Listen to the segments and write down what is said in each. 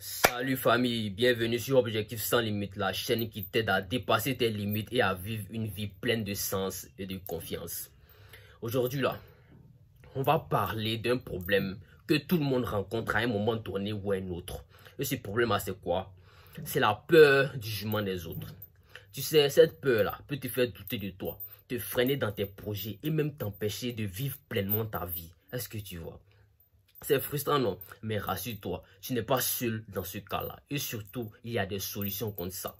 Salut famille, bienvenue sur Objectif sans limite, la chaîne qui t'aide à dépasser tes limites et à vivre une vie pleine de sens et de confiance. Aujourd'hui là, on va parler d'un problème que tout le monde rencontre à un moment donné ou à un autre. Et ce problème là, c'est quoi? C'est la peur du jugement des autres. Tu sais, cette peur là peut te faire douter de toi, te freiner dans tes projets et même t'empêcher de vivre pleinement ta vie. Est-ce que tu vois? C'est frustrant, non? Mais rassure-toi, tu n'es pas seul dans ce cas-là. Et surtout, il y a des solutions contre ça.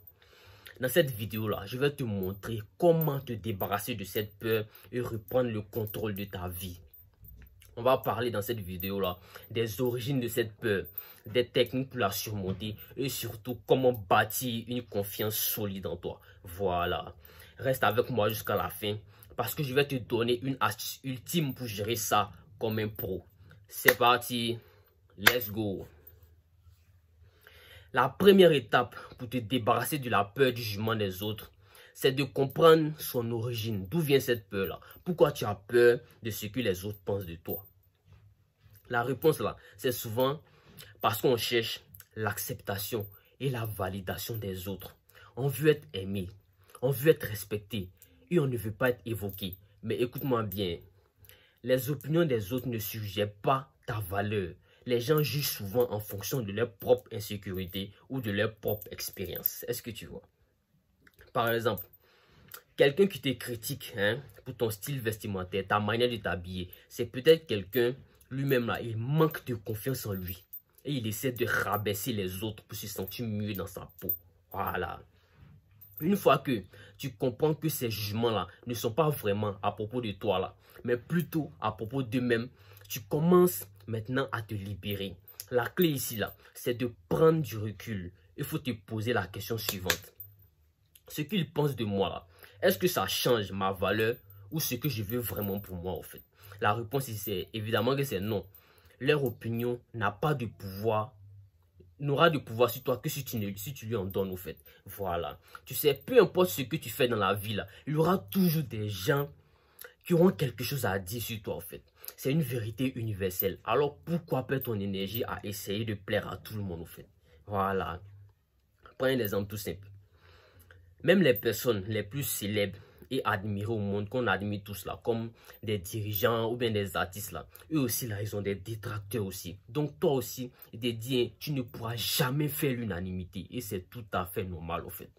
Dans cette vidéo-là, je vais te montrer comment te débarrasser de cette peur et reprendre le contrôle de ta vie. On va parler dans cette vidéo-là des origines de cette peur, des techniques pour la surmonter et surtout comment bâtir une confiance solide en toi. Voilà. Reste avec moi jusqu'à la fin parce que je vais te donner une astuce ultime pour gérer ça comme un pro. C'est parti, let's go. La première étape pour te débarrasser de la peur du jugement des autres, c'est de comprendre son origine. D'où vient cette peur-là? Pourquoi tu as peur de ce que les autres pensent de toi? La réponse là, c'est souvent parce qu'on cherche l'acceptation et la validation des autres. On veut être aimé, on veut être respecté et on ne veut pas être évoqué. Mais écoute-moi bien. Les opinions des autres ne suggèrent pas ta valeur. Les gens jugent souvent en fonction de leur propre insécurité ou de leur propre expérience. Est-ce que tu vois? Par exemple, quelqu'un qui te critique pour ton style vestimentaire, ta manière de t'habiller, c'est peut-être quelqu'un lui-même là, il manque de confiance en lui. Et il essaie de rabaisser les autres pour se sentir mieux dans sa peau. Voilà. Une fois que tu comprends que ces jugements-là ne sont pas vraiment à propos de toi, là, mais plutôt à propos d'eux-mêmes, tu commences maintenant à te libérer. La clé ici, là, c'est de prendre du recul. Il faut te poser la question suivante. Ce qu'ils pensent de moi, là, est-ce que ça change ma valeur ou ce que je veux vraiment pour moi, en fait? La réponse ici, c'est évidemment que c'est non. Leur opinion n'a pas de pouvoir, n'aura de pouvoir sur toi que si tu lui en donnes, au fait. Voilà. Tu sais, peu importe ce que tu fais dans la vie, là, il y aura toujours des gens qui auront quelque chose à dire sur toi, en fait. C'est une vérité universelle. Alors, pourquoi perdre ton énergie à essayer de plaire à tout le monde, en fait? Voilà. Prends un exemple tout simple. Même les personnes les plus célèbres et admirés au monde, qu'on admire tous là, comme des dirigeants ou bien des artistes là, eux aussi là, ils ont des détracteurs aussi. Donc toi aussi, tu ne pourras jamais faire l'unanimité et c'est tout à fait normal au fait.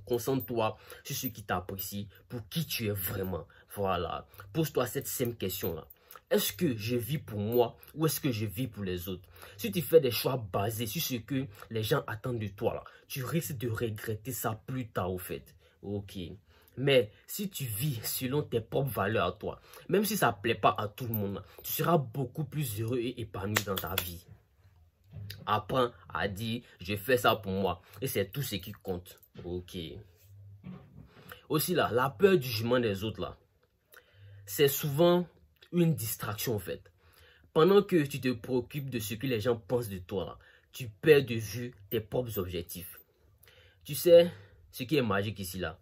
Concentre-toi sur ceux qui t'apprécient, pour qui tu es vraiment. Voilà. Pose-toi cette simple question là. Est-ce que je vis pour moi ou est-ce que je vis pour les autres? Si tu fais des choix basés sur ce que les gens attendent de toi, là, tu risques de regretter ça plus tard au fait. Ok. Mais si tu vis selon tes propres valeurs à toi, même si ça ne plaît pas à tout le monde, tu seras beaucoup plus heureux et épanoui dans ta vie. Apprends à dire, je fais ça pour moi. Et c'est tout ce qui compte. Ok. Aussi là, la peur du jugement des autres là, c'est souvent une distraction en fait. Pendant que tu te préoccupes de ce que les gens pensent de toi, là, tu perds de vue tes propres objectifs. Tu sais, ce qui est magique ici là,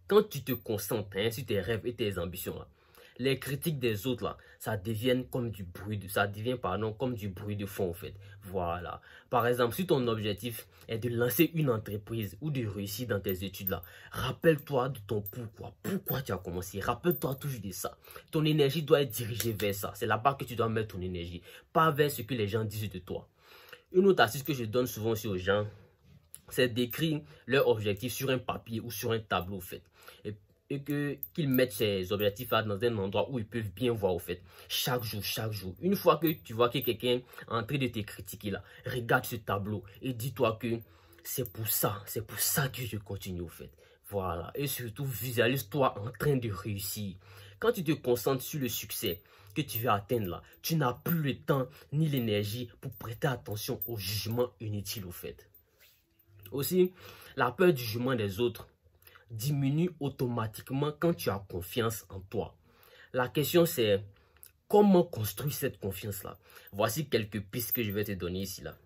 quand tu te concentres sur tes rêves et tes ambitions, là, les critiques des autres, là, ça devient comme du bruit comme du bruit de fond en fait. Voilà. Par exemple, si ton objectif est de lancer une entreprise ou de réussir dans tes études là, rappelle-toi de ton pourquoi. Pourquoi tu as commencé? Rappelle-toi toujours de ça. Ton énergie doit être dirigée vers ça. C'est là-bas que tu dois mettre ton énergie, pas vers ce que les gens disent de toi. Une autre astuce que je donne souvent aussi aux gens, c'est d'écrire leur objectif sur un papier ou sur un tableau, en fait. Et qu'ils mettent ces objectifs-là dans un endroit où ils peuvent bien voir, au fait. Chaque jour, chaque jour. Une fois que tu vois que quelqu'un est en train de te critiquer, là, regarde ce tableau et dis-toi que c'est pour ça que je continue, au fait. Voilà. Et surtout, visualise-toi en train de réussir. Quand tu te concentres sur le succès que tu veux atteindre, là, tu n'as plus le temps ni l'énergie pour prêter attention aux jugements inutiles, au fait. Aussi, la peur du jugement des autres diminue automatiquement quand tu as confiance en toi. La question c'est, comment construire cette confiance-là? Voici quelques pistes que je vais te donner ici. Là.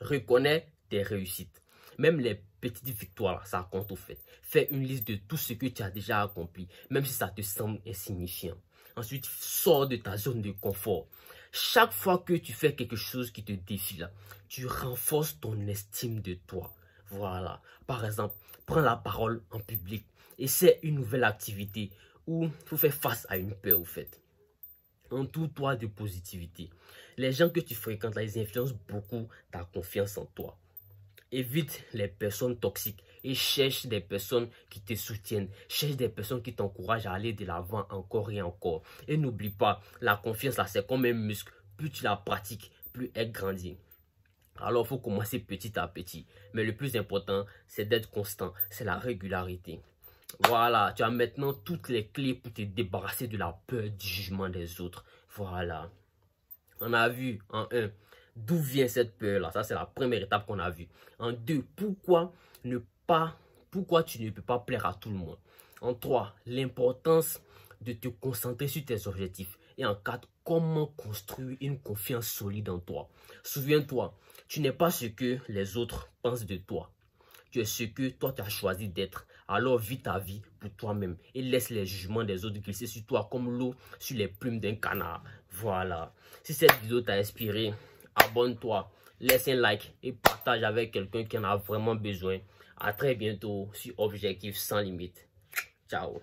Reconnais tes réussites. Même les petites victoires, là, ça compte au fait. Fais une liste de tout ce que tu as déjà accompli, même si ça te semble insignifiant. Ensuite, sors de ta zone de confort. Chaque fois que tu fais quelque chose qui te défie, là, tu renforces ton estime de toi. Voilà. Par exemple, prends la parole en public. Essaie une nouvelle activité où tu fais face à une peur, au fait. Entoure-toi de positivité. Les gens que tu fréquentes, là, ils influencent beaucoup ta confiance en toi. Évite les personnes toxiques et cherche des personnes qui te soutiennent. Cherche des personnes qui t'encouragent à aller de l'avant encore et encore. Et n'oublie pas, la confiance, là, c'est comme un muscle. Plus tu la pratiques, plus elle grandit. Alors, il faut commencer petit à petit. Mais le plus important, c'est d'être constant. C'est la régularité. Voilà, tu as maintenant toutes les clés pour te débarrasser de la peur du jugement des autres. Voilà. On a vu en 1, d'où vient cette peur-là. Ça, c'est la première étape qu'on a vue. En 2, pourquoi tu ne peux pas plaire à tout le monde. En 3, l'importance de te concentrer sur tes objectifs. Et en 4, comment construire une confiance solide en toi. Souviens-toi, tu n'es pas ce que les autres pensent de toi. Tu es ce que toi tu as choisi d'être. Alors vis ta vie pour toi-même et laisse les jugements des autres glisser sur toi comme l'eau sur les plumes d'un canard. Voilà. Si cette vidéo t'a inspiré, abonne-toi, laisse un like et partage avec quelqu'un qui en a vraiment besoin. À très bientôt sur Objectif sans limite. Ciao.